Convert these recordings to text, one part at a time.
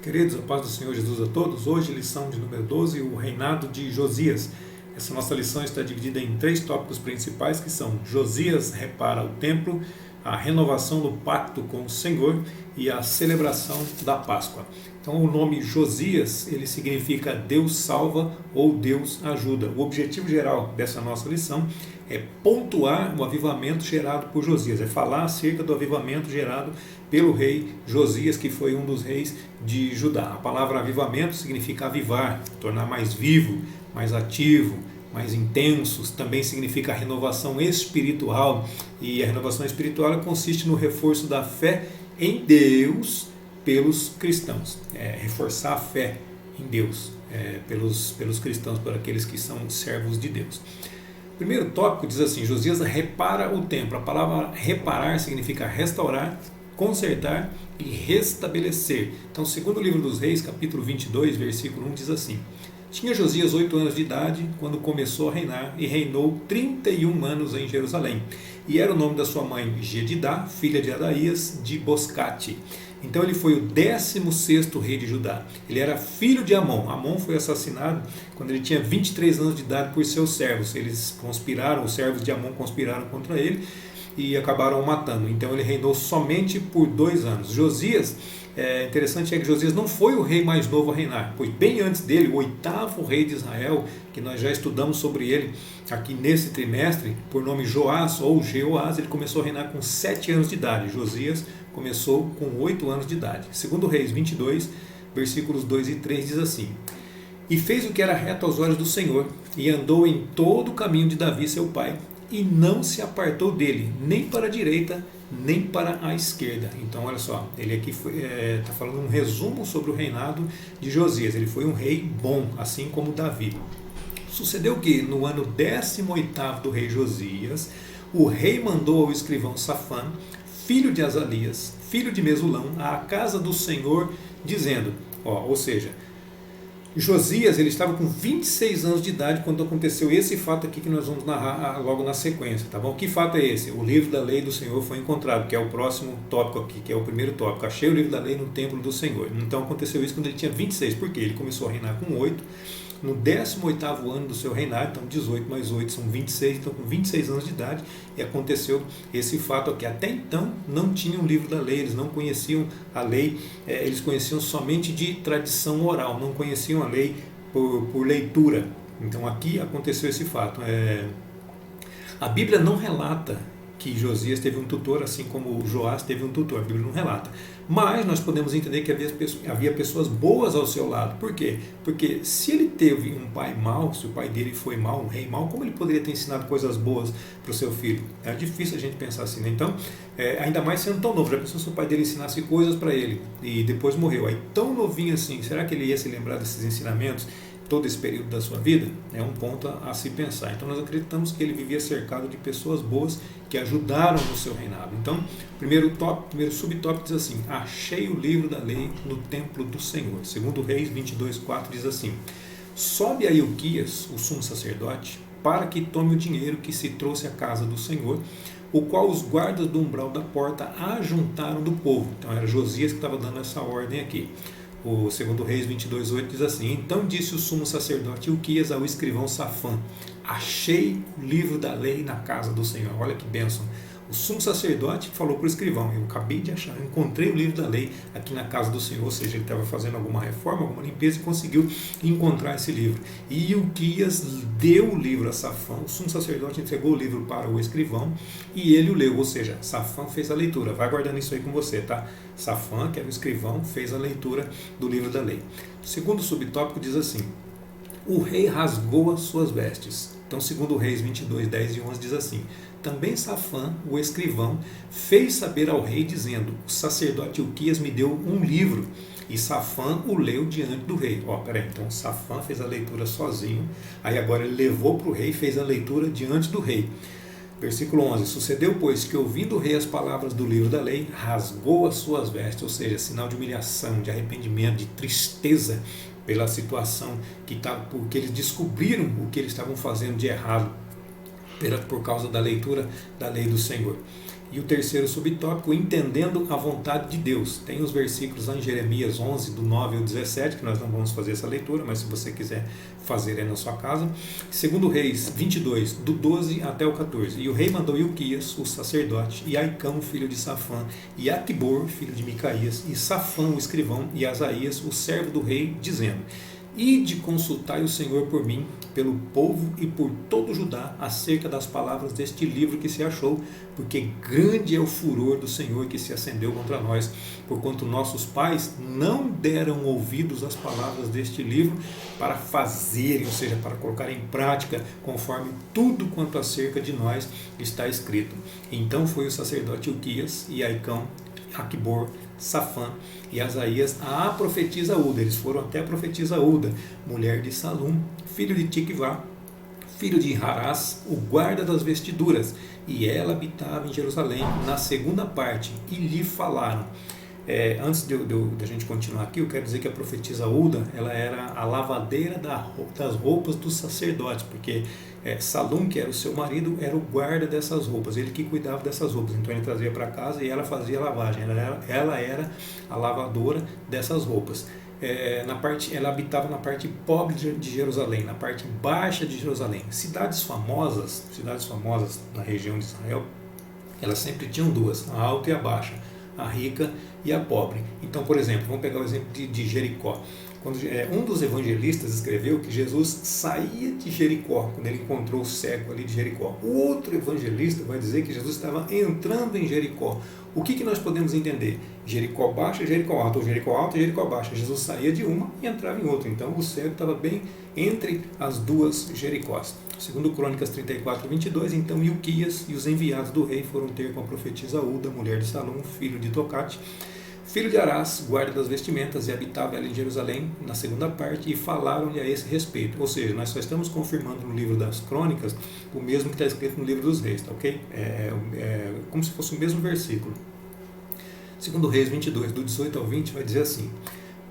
Queridos, a paz do Senhor Jesus a todos. Hoje, lição de número 12, o reinado de Josias. Essa nossa lição está dividida em 3 tópicos principais, que são Josias repara o templo, a renovação do pacto com o Senhor e a celebração da Páscoa. Então, o nome Josias, ele significa Deus salva ou Deus ajuda. O objetivo geral dessa nossa lição é pontuar o avivamento gerado por Josias, é falar acerca do avivamento gerado pelo rei Josias, que foi um dos reis de Judá. A palavra avivamento significa avivar, tornar mais vivo, mais ativo, mais intensos. Também significa renovação espiritual, e a renovação espiritual consiste no reforço da fé em Deus pelos cristãos, reforçar a fé em Deus pelos cristãos, por aqueles que são servos de Deus. O primeiro tópico diz assim: Josias repara o templo. A palavra reparar significa restaurar, consertar e restabelecer. Então, segundo o livro dos Reis, capítulo 22, versículo 1, diz assim: tinha Josias 8 anos de idade quando começou a reinar, e reinou 31 anos em Jerusalém. E era o nome da sua mãe Jedidá, filha de Adaías, de Boscate. Então ele foi o 16º rei de Judá. Ele era filho de Amon. Amon foi assassinado quando ele tinha 23 anos de idade por seus servos. Eles conspiraram, os servos de Amon conspiraram contra ele e acabaram o matando. Então ele reinou somente por 2 anos. Josias, interessante é que Josias não foi o rei mais novo a reinar, pois bem antes dele, o 8º rei de Israel, que nós já estudamos sobre ele aqui nesse trimestre, por nome Joás ou Jeoás, ele começou a reinar com 7 anos de idade. Josias começou com 8 anos de idade. Segundo Reis 22, versículos 2 e 3 diz assim: e fez o que era reto aos olhos do Senhor, e andou em todo o caminho de Davi seu pai, e não se apartou dele, nem para a direita, nem para a esquerda. Então, olha só, ele aqui está falando um resumo sobre o reinado de Josias. Ele foi um rei bom, assim como Davi. Sucedeu que, no ano 18º do rei Josias, o rei mandou ao escrivão Safã, filho de Azalias, filho de Mesulão, à casa do Senhor, dizendo, ou seja, Josias, ele estava com 26 anos de idade quando aconteceu esse fato aqui que nós vamos narrar logo na sequência, tá bom? Que fato é esse? O livro da lei do Senhor foi encontrado, que é o próximo tópico aqui, que é o primeiro tópico. Achei o livro da lei no templo do Senhor. Então aconteceu isso quando ele tinha 26, porque ele começou a reinar com 8, no 18º ano do seu reinado, então 18 mais 8 são 26, então com 26 anos de idade, e aconteceu esse fato aqui. Até então não tinham o livro da lei, eles não conheciam a lei, eles conheciam somente de tradição oral, não conheciam a lei por leitura. Então aqui aconteceu esse fato. A Bíblia não relata que Josias teve um tutor, assim como Joás teve um tutor. A Bíblia não relata. Mas nós podemos entender que havia pessoas boas ao seu lado. Por quê? Porque se ele teve um pai mau, se o pai dele foi mau, um rei mau, como ele poderia ter ensinado coisas boas para o seu filho? É difícil a gente pensar assim, né? Então, ainda mais sendo tão novo. Já pensou se o pai dele ensinasse coisas para ele e depois morreu? Aí tão novinho assim, será que ele ia se lembrar desses ensinamentos todo esse período da sua vida? É um ponto a se pensar. Então nós acreditamos que ele vivia cercado de pessoas boas que ajudaram no seu reinado. Então, primeiro subtópico diz assim: achei o livro da lei no templo do Senhor. Segundo Reis 22:4 diz assim: sobe a Ilquias, o sumo sacerdote, para que tome o dinheiro que se trouxe à casa do Senhor, o qual os guardas do umbral da porta ajuntaram do povo. Então era Josias que estava dando essa ordem aqui. O segundo Reis 22:8 diz assim: então disse o sumo sacerdote Ilquias ao escrivão Safã: achei o livro da lei na casa do Senhor. Olha que bênção. O sumo sacerdote falou para o escrivão: eu acabei de achar, eu encontrei o livro da lei aqui na casa do Senhor. Ou seja, ele estava fazendo alguma reforma, alguma limpeza e conseguiu encontrar esse livro. E Ilquias deu o livro a Safã. O sumo sacerdote entregou o livro para o escrivão e ele o leu. Ou seja, Safã fez a leitura. Vai guardando isso aí com você, tá? Safã, que era o escrivão, fez a leitura do livro da lei. O segundo subtópico diz assim: o rei rasgou as suas vestes. Então, segundo Reis 22:10 e 11 diz assim: também Safã, o escrivão, fez saber ao rei, dizendo: o sacerdote Ilquias me deu um livro. E Safã o leu diante do rei. Peraí, então Safã fez a leitura sozinho, aí agora ele levou para o rei e fez a leitura diante do rei. Versículo 11: sucedeu, pois, que ouvindo o rei as palavras do livro da lei, rasgou as suas vestes, ou seja, sinal de humilhação, de arrependimento, de tristeza pela situação porque eles descobriram o que eles estavam fazendo de errado por causa da leitura da lei do Senhor. E o terceiro subtópico, entendendo a vontade de Deus. Tem os versículos lá em Jeremias 11, do 9 ao 17, que nós não vamos fazer essa leitura, mas se você quiser fazer aí na sua casa. Segundo Reis 22, do 12 até o 14. E o rei mandou Ilquias, o sacerdote, e Aicão, filho de Safã, e Aquibor, filho de Micaías, e Safã, o escrivão, e Asaías, o servo do rei, dizendo: Ide consultai o Senhor por mim, pelo povo e por todo Judá, acerca das palavras deste livro que se achou, porque grande é o furor do Senhor que se acendeu contra nós, porquanto nossos pais não deram ouvidos às palavras deste livro para fazerem, ou seja, para colocar em prática, conforme tudo quanto acerca de nós está escrito. Então foi o sacerdote Ilquias e Aicão, Aquibor, Safã e Asaías a profetisa Uda. Eles foram até a profetisa Uda, mulher de Salum, filho de Tikvá, filho de Harás, o guarda das vestiduras, e ela habitava em Jerusalém, na segunda parte, e lhe falaram. Antes de a gente continuar aqui, eu quero dizer que a profetisa Uda, ela era a lavadeira das roupas dos sacerdotes, porque Salum, que era o seu marido, era o guarda dessas roupas, ele que cuidava dessas roupas, então ele trazia para casa e ela fazia a lavagem, ela era a lavadora dessas roupas. Ela habitava na parte pobre de Jerusalém, na parte baixa de Jerusalém. Cidades famosas na região de Israel, elas sempre tinham duas, a alta e a baixa, a rica e a pobre. Então, por exemplo, vamos pegar o exemplo de Jericó. Quando um dos evangelistas escreveu que Jesus saía de Jericó, quando ele encontrou o cego ali de Jericó. O outro evangelista vai dizer que Jesus estava entrando em Jericó. O que nós podemos entender? Jericó baixa, Jericó alta, ou Jericó alta e Jericó baixa. Jesus saía de uma e entrava em outra. Então o cego estava bem entre as duas Jericós. Segundo Crônicas 34, 22, então Ilquias e os enviados do rei foram ter com a profetisa Uda, mulher de Salum, filho de Tocate, filho de Arás, guarda das vestimentas, e habitava ela em Jerusalém, na segunda parte, e falaram-lhe a esse respeito. Ou seja, nós só estamos confirmando no livro das Crônicas o mesmo que está escrito no livro dos Reis, tá ok? Como se fosse o mesmo versículo. Segundo Reis 22, do 18 ao 20, vai dizer assim: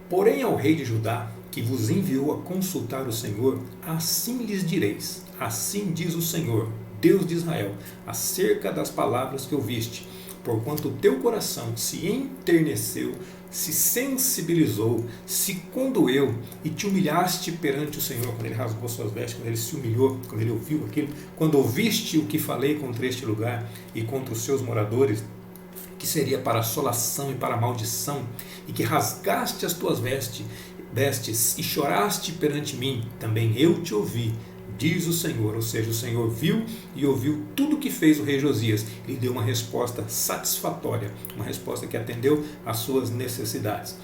Porém ao rei de Judá, que vos enviou a consultar o Senhor, assim lhes direis: Assim diz o Senhor, Deus de Israel, acerca das palavras que ouviste. Porquanto o teu coração se enterneceu, se sensibilizou, se condoeu e te humilhaste perante o Senhor, quando ele rasgou suas vestes, quando ele se humilhou, quando ele ouviu aquilo, quando ouviste o que falei contra este lugar e contra os seus moradores, que seria para assolação e para maldição, e que rasgaste as tuas vestes e choraste perante mim, também eu te ouvi, diz o Senhor. Ou seja, o Senhor viu e ouviu tudo o que fez o rei Josias e deu uma resposta satisfatória, uma resposta que atendeu às suas necessidades.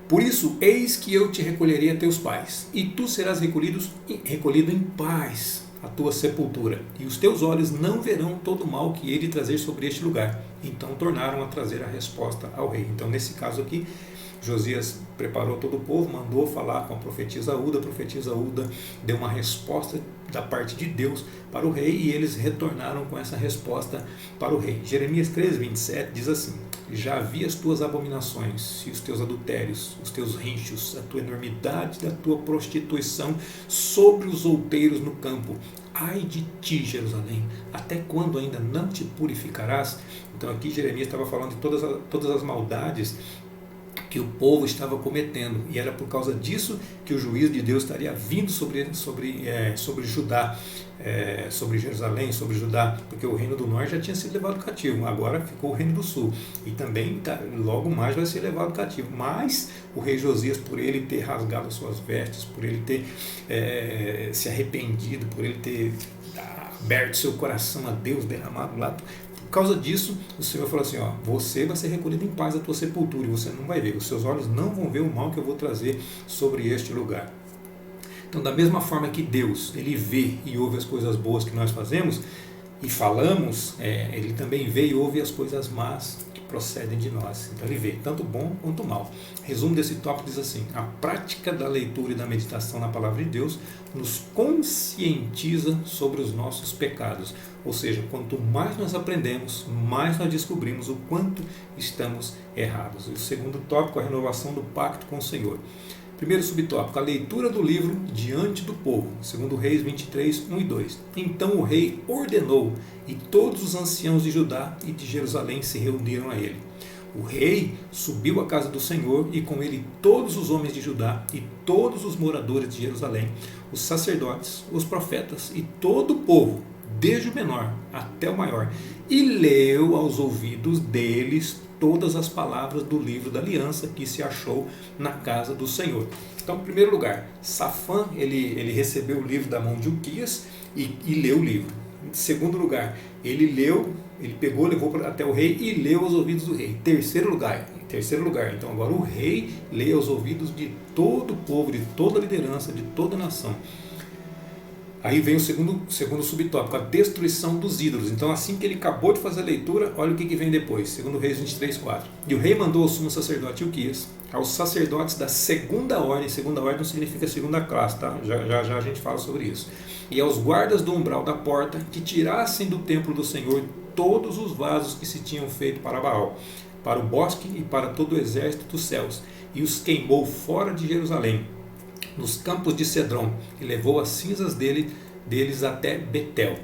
Por isso, eis que eu te recolherei a teus pais, e tu serás recolhido em paz à tua sepultura, e os teus olhos não verão todo o mal que hei de trazer sobre este lugar. Então tornaram a trazer a resposta ao rei. Então, nesse caso aqui, Josias preparou todo o povo, mandou falar com a profetisa Uda deu uma resposta da parte de Deus para o rei, e eles retornaram com essa resposta para o rei. Jeremias 13, 27 diz assim: Já vi as tuas abominações e os teus adultérios, os teus rinchos, a tua enormidade da tua prostituição sobre os outeiros no campo. Ai de ti, Jerusalém, até quando ainda não te purificarás? Então aqui Jeremias estava falando de todas as maldades que o povo estava cometendo, e era por causa disso que o juízo de Deus estaria vindo sobre Judá, sobre Jerusalém, sobre Judá, porque o reino do norte já tinha sido levado cativo, agora ficou o reino do sul, e também logo mais vai ser levado cativo. Mas o rei Josias, por ele ter rasgado as suas vestes, por ele ter se arrependido, por ele ter aberto seu coração a Deus, derramado lá, por causa disso, o Senhor falou assim: você vai ser recolhido em paz à tua sepultura, e você não vai ver, os seus olhos não vão ver o mal que eu vou trazer sobre este lugar. Então, da mesma forma que Deus, ele vê e ouve as coisas boas que nós fazemos e falamos, ele também vê e ouve as coisas más que procedem de nós. Então ele vê tanto bom quanto mal. Resumo desse tópico diz assim: a prática da leitura e da meditação na palavra de Deus nos conscientiza sobre os nossos pecados. Ou seja, quanto mais nós aprendemos, mais nós descobrimos o quanto estamos errados. E o segundo tópico, a renovação do pacto com o Senhor. Primeiro subtópico, a leitura do livro diante do povo, segundo Reis 23, 1 e 2. Então o rei ordenou, e todos os anciãos de Judá e de Jerusalém se reuniram a ele. O rei subiu à casa do Senhor, e com ele todos os homens de Judá e todos os moradores de Jerusalém, os sacerdotes, os profetas e todo o povo, desde o menor até o maior, e leu aos ouvidos deles todas as palavras do livro da aliança que se achou na casa do Senhor. Então, em primeiro lugar, Safã, ele recebeu o livro da mão de Uquias e leu o livro. Em segundo lugar, ele pegou, levou até o rei e leu aos ouvidos do rei. Em terceiro lugar, então agora o rei lê aos ouvidos de todo o povo, de toda a liderança, de toda a nação. Aí vem o segundo subtópico, a destruição dos ídolos. Então, assim que ele acabou de fazer a leitura, olha o que vem depois, segundo Reis 23, 4. E o rei mandou ao sumo sacerdote Ilquias, aos sacerdotes da segunda ordem não significa segunda classe, tá? Já a gente fala sobre isso. E aos guardas do umbral da porta, que tirassem do templo do Senhor todos os vasos que se tinham feito para Baal, para o bosque e para todo o exército dos céus, e os queimou fora de Jerusalém, nos campos de Cedron, e levou as cinzas deles até Betel.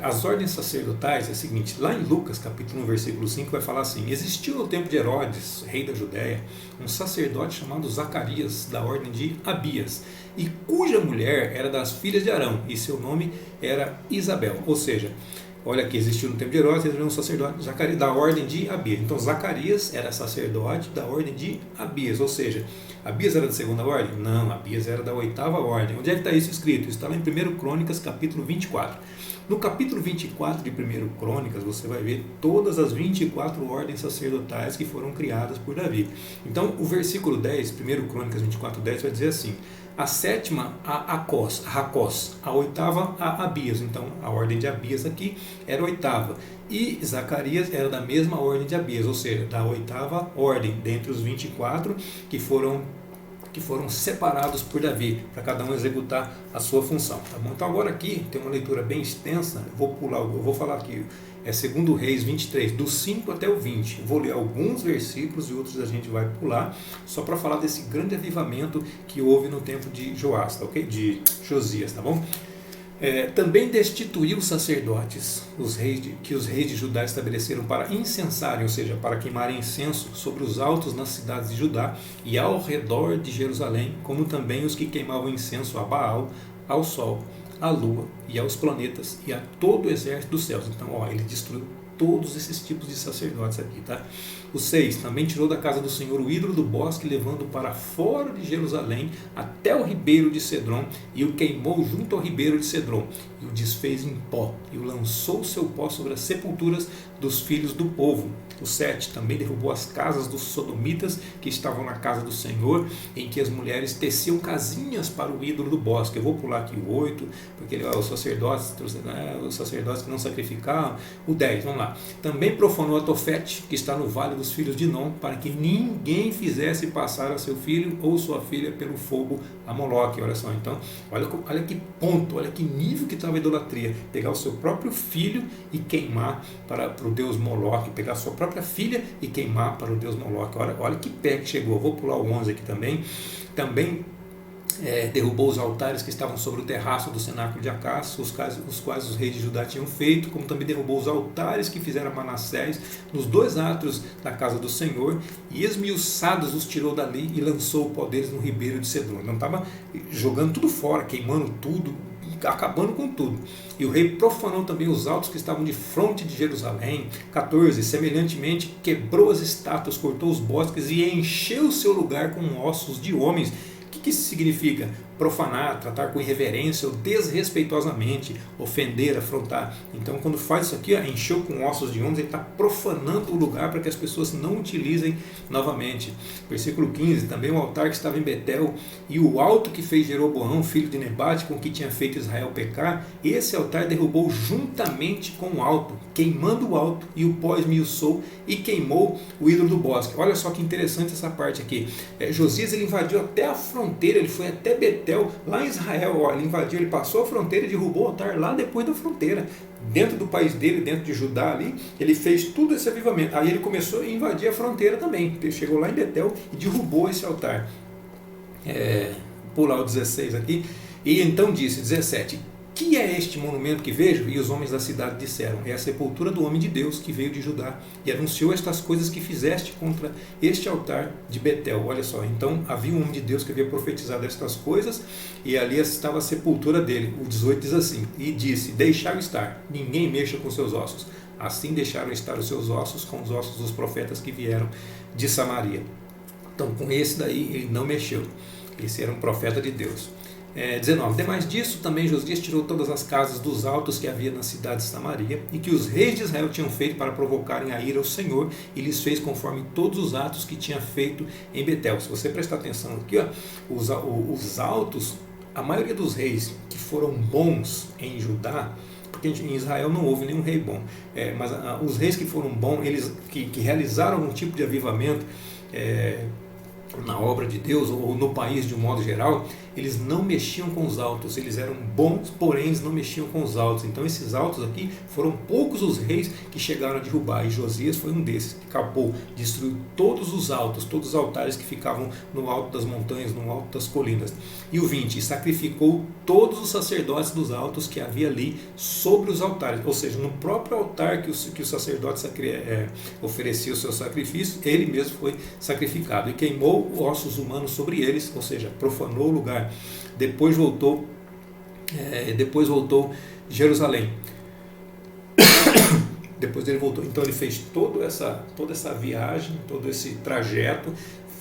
As ordens sacerdotais é o seguinte, lá em Lucas capítulo 1 versículo 5 vai falar assim: existiu no tempo de Herodes, rei da Judéia, um sacerdote chamado Zacarias, da ordem de Abias, e cuja mulher era das filhas de Arão, e seu nome era Isabel. Ou seja, olha aqui, existiu no tempo de Herodes, ele era um sacerdote Zacarias, da ordem de Abias. Então Zacarias era sacerdote da ordem de Abias, ou seja, Abias era da segunda ordem? Não, Abias era da oitava ordem. Onde é que está isso escrito? Isso está lá em 1 Crônicas, capítulo 24. No capítulo 24 de 1 Crônicas, você vai ver todas as 24 ordens sacerdotais que foram criadas por Davi. Então, o versículo 10, 1 Crônicas 24, 10, vai dizer assim: a sétima a Racós, a oitava a Abias. Então, a ordem de Abias aqui era a oitava. E Zacarias era da mesma ordem de Abias, ou seja, da oitava ordem, dentre os 24 que foram separados por Davi, para cada um executar a sua função. Tá bom? Então agora aqui tem uma leitura bem extensa, eu vou falar aqui, é 2 Reis 23, do 5 até o 20. Vou ler alguns versículos e outros a gente vai pular, só para falar desse grande avivamento que houve no tempo de Joás, tá, ok? De Josias, tá bom? Também destituiu os sacerdotes, que os reis de Judá estabeleceram para incensarem, ou seja, para queimarem incenso sobre os altos nas cidades de Judá e ao redor de Jerusalém, como também os que queimavam incenso a Baal, ao sol, à lua e aos planetas e a todo o exército dos céus. Então, ele destruiu todos esses tipos de sacerdotes aqui, tá? O 6, também tirou da casa do Senhor o ídolo do bosque, levando para fora de Jerusalém até o ribeiro de Cedron, e o queimou junto ao ribeiro de Cedron, e o desfez em pó, e o lançou seu pó sobre as sepulturas dos filhos do povo. O 7, também derrubou as casas dos sodomitas que estavam na casa do Senhor, em que as mulheres teciam casinhas para o ídolo do bosque. Eu vou pular aqui o 8, porque os sacerdotes que não sacrificavam. O 10, vamos lá. Também profanou a Tofete, que está no vale dos filhos de Non, para que ninguém fizesse passar a seu filho ou sua filha pelo fogo a Moloque. Olha só, então, olha que ponto, olha que nível que estava a idolatria. Pegar o seu próprio filho e queimar para o deus Moloque, pegar a sua própria filha e queimar para o deus Moloque. Olha que pé que chegou. Vou pular o 11 aqui também. Derrubou os altares que estavam sobre o terraço do cenáculo de Acás, os quais os reis de Judá tinham feito, como também derrubou os altares que fizeram Manassés nos 2 átrios da casa do Senhor, e esmiuçados os tirou dali e lançou o pó deles no ribeiro de Cedron. Não estava jogando tudo fora, queimando tudo, acabando com tudo. E o rei profanou também os altos que estavam de fronte de Jerusalém. 14, semelhantemente quebrou as estátuas, cortou os bosques e encheu o seu lugar com ossos de homens. O que isso significa? Profanar, tratar com irreverência ou desrespeitosamente, ofender, afrontar. Então, quando faz isso aqui, encheu com ossos de homens, ele está profanando o lugar para que as pessoas não utilizem novamente. Versículo 15, também o altar que estava em Betel e o alto que fez Jeroboão, filho de Nebate, com que tinha feito Israel pecar, esse altar derrubou juntamente com o alto, queimando o alto, e o pó esmiuçou e queimou o ídolo do bosque. Olha só que interessante essa parte aqui. Josias, ele invadiu até a fronteira, ele foi até Betel, lá em Israel. Ele invadiu, ele passou a fronteira e derrubou o altar lá depois da fronteira, dentro do país dele, dentro de Judá ali. Ele fez tudo esse avivamento. Aí ele começou a invadir a fronteira também, ele chegou lá em Betel e derrubou esse altar. pular o 16 aqui. E então disse, 17: que é este monumento que vejo? E os homens da cidade disseram: é a sepultura do homem de Deus que veio de Judá e anunciou estas coisas que fizeste contra este altar de Betel. Olha só, então havia um homem de Deus que havia profetizado estas coisas e ali estava a sepultura dele. O 18 diz assim: e disse: deixai estar, ninguém mexa com seus ossos. Assim deixaram estar os seus ossos com os ossos dos profetas que vieram de Samaria. Então com esse daí ele não mexeu. Esse era um profeta de Deus. 19. Demais disso, também Josias tirou todas as casas dos altos que havia na cidade de Samaria e que os reis de Israel tinham feito para provocarem a ira ao Senhor, e lhes fez conforme todos os atos que tinha feito em Betel. Se você prestar atenção aqui, ó, os altos, a maioria dos reis que foram bons em Judá, porque em Israel não houve nenhum rei bom, mas os reis que foram bons, eles que realizaram algum tipo de avivamento na obra de Deus ou no país de um modo geral, eles não mexiam com os altos. Eles eram bons, porém eles não mexiam com os altos. Então esses altos aqui, foram poucos os reis que chegaram a derrubar, e Josias foi um desses, que acabou, destruiu todos os altos, todos os altares que ficavam no alto das montanhas, no alto das colinas. E o 20, sacrificou todos os sacerdotes dos altos que havia ali sobre os altares, ou seja, no próprio altar que o sacerdote oferecia os seus sacrifícios, ele mesmo foi sacrificado, e queimou ossos humanos sobre eles, ou seja, profanou o lugar. Depois voltou Jerusalém. Depois ele voltou. Então ele fez toda essa viagem, todo esse trajeto,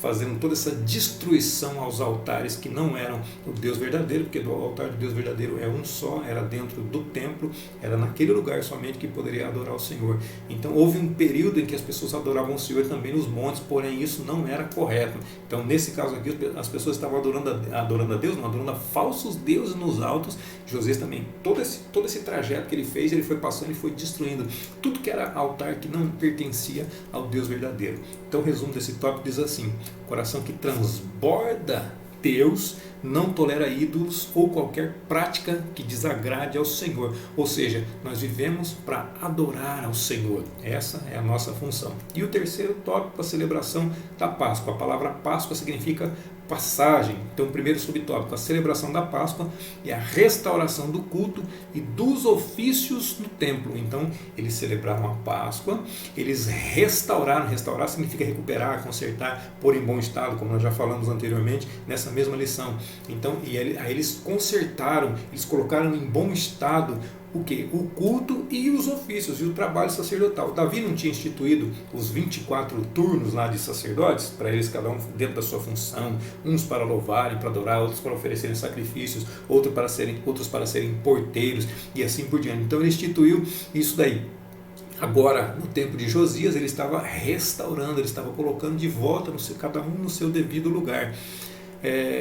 fazendo toda essa destruição aos altares que não eram o Deus verdadeiro, porque o altar do Deus verdadeiro é um só, era dentro do templo, era naquele lugar somente que poderia adorar o Senhor. Então houve um período em que as pessoas adoravam o Senhor também nos montes, porém isso não era correto. Então nesse caso aqui as pessoas estavam adorando a Deus, não, adorando a falsos deuses nos altos. Josias também, todo esse trajeto que ele fez, ele foi passando e foi destruindo tudo que era altar que não pertencia ao Deus verdadeiro. Então o resumo desse tópico diz assim: coração que transborda Deus não tolera ídolos ou qualquer prática que desagrade ao Senhor. Ou seja, nós vivemos para adorar ao Senhor. Essa é a nossa função. E o terceiro tópico, a celebração da Páscoa. A palavra Páscoa significa passagem. Então, o primeiro subtópico, a celebração da Páscoa e a restauração do culto e dos ofícios no templo. Então, eles celebraram a Páscoa, eles restaurar significa recuperar, consertar, pôr em bom estado, como nós já falamos anteriormente nessa mesma lição. Então, aí eles consertaram, eles colocaram em bom estado o que? O culto e os ofícios e o trabalho sacerdotal. Davi não tinha instituído os 24 turnos lá de sacerdotes, para eles cada um dentro da sua função, uns para louvarem, para adorar, outros para oferecerem sacrifícios, outros para serem porteiros e assim por diante. Então ele instituiu isso daí. Agora, no tempo de Josias, ele estava restaurando, ele estava colocando de volta cada um no seu devido lugar.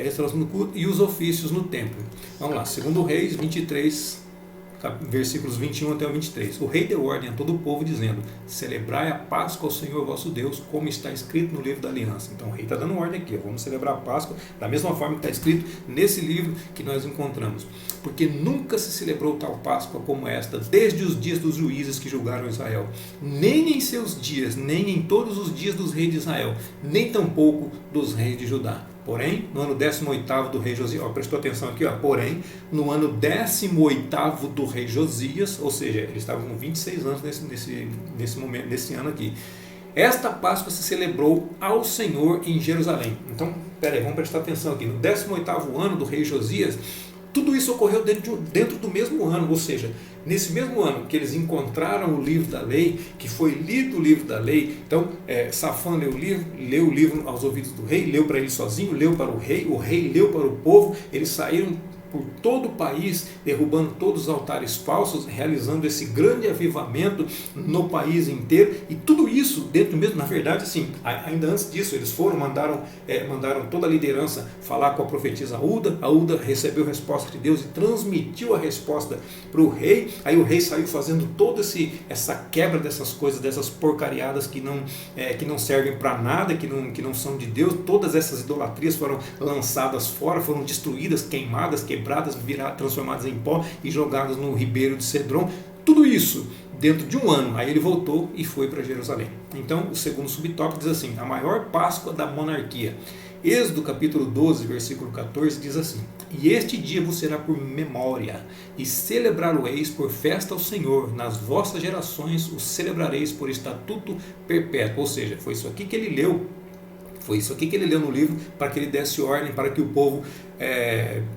Restauração do culto e os ofícios no templo. Vamos lá, 2 Reis 23, versículos 21 até o 23. O rei deu ordem a todo o povo dizendo: celebrai a Páscoa ao Senhor vosso Deus, como está escrito no livro da aliança. Então o rei está dando ordem aqui, vamos celebrar a Páscoa da mesma forma que está escrito nesse livro que nós encontramos, porque nunca se celebrou tal Páscoa como esta desde os dias dos juízes que julgaram Israel, nem em seus dias, nem em todos os dias dos reis de Israel, nem tampouco dos reis de Judá. Porém, no ano 18º do rei Josias, prestou atenção aqui, porém, no ano 18º do rei Josias, ou seja, eles estavam com 26 anos nesse ano aqui, esta Páscoa se celebrou ao Senhor em Jerusalém. Então, vamos prestar atenção aqui, no 18º ano do rei Josias, tudo isso ocorreu dentro do mesmo ano, ou seja, nesse mesmo ano que eles encontraram o livro da lei, que foi lido o livro da lei. Então Safã leu o livro aos ouvidos do rei, leu para ele sozinho, leu para o rei leu para o povo, eles saíram por todo o país, derrubando todos os altares falsos, realizando esse grande avivamento no país inteiro, e tudo isso dentro mesmo, na verdade, assim, ainda antes disso, eles mandaram toda a liderança falar com a profetisa Uda. A Uda recebeu a resposta de Deus e transmitiu a resposta para o rei. Aí o rei saiu fazendo toda essa quebra dessas coisas, dessas porcariadas que não servem para nada, que não são de Deus. Todas essas idolatrias foram lançadas fora, foram destruídas, queimadas, quebradas, transformadas em pó e jogadas no ribeiro de Cedron. Tudo isso dentro de um ano. Aí ele voltou e foi para Jerusalém. Então o segundo subtópico diz assim: a maior Páscoa da monarquia. Êxodo capítulo 12, versículo 14 diz assim: E este dia vos será por memória, e celebrá-lo-eis por festa ao Senhor, nas vossas gerações o celebrareis por estatuto perpétuo. Ou seja, foi isso aqui que ele leu. Foi isso aqui que ele leu no livro, para que ele desse ordem, para que o povo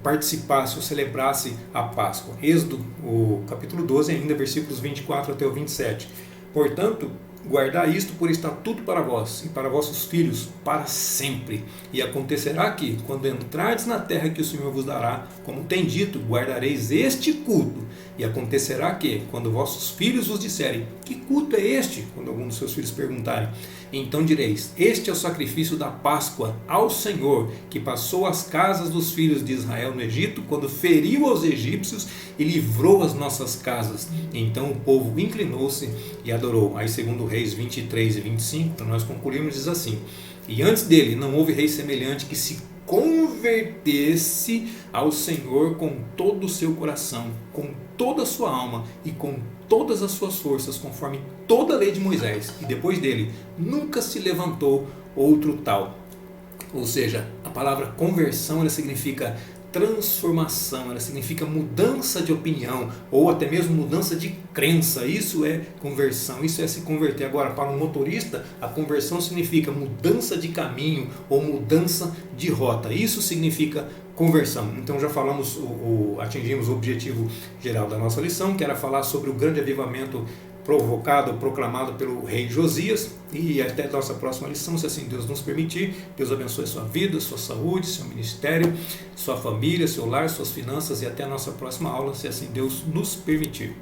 participasse ou celebrasse a Páscoa. Êxodo, o capítulo 12, ainda versículos 24 até o 27. Portanto, guardai isto por estatuto para vós e para vossos filhos para sempre. E acontecerá que, quando entrardes na terra que o Senhor vos dará, como tem dito, guardareis este culto. E acontecerá que, quando vossos filhos vos disserem: que culto é este? Quando algum dos seus filhos perguntarem, então direis: este é o sacrifício da Páscoa ao Senhor, que passou as casas dos filhos de Israel no Egito, quando feriu aos egípcios e livrou as nossas casas. Então o povo inclinou-se e adorou. Aí, segundo Reis 23 e 25, para nós concluirmos, diz assim: e antes dele não houve rei semelhante que se convertesse ao Senhor com todo o seu coração, com toda a sua alma e com todas as suas forças, conforme toda a lei de Moisés. E depois dele nunca se levantou outro tal. Ou seja, a palavra conversão, ela significa transformação, ela significa mudança de opinião ou até mesmo mudança de crença. Isso é conversão, isso é se converter. Agora, para um motorista, a conversão significa mudança de caminho ou mudança de rota. Isso significa conversão. Então já falamos, atingimos o objetivo geral da nossa lição, que era falar sobre o grande avivamento provocado, proclamado pelo rei Josias. E até a nossa próxima lição, se assim Deus nos permitir. Deus abençoe sua vida, sua saúde, seu ministério, sua família, seu lar, suas finanças, e até a nossa próxima aula, se assim Deus nos permitir.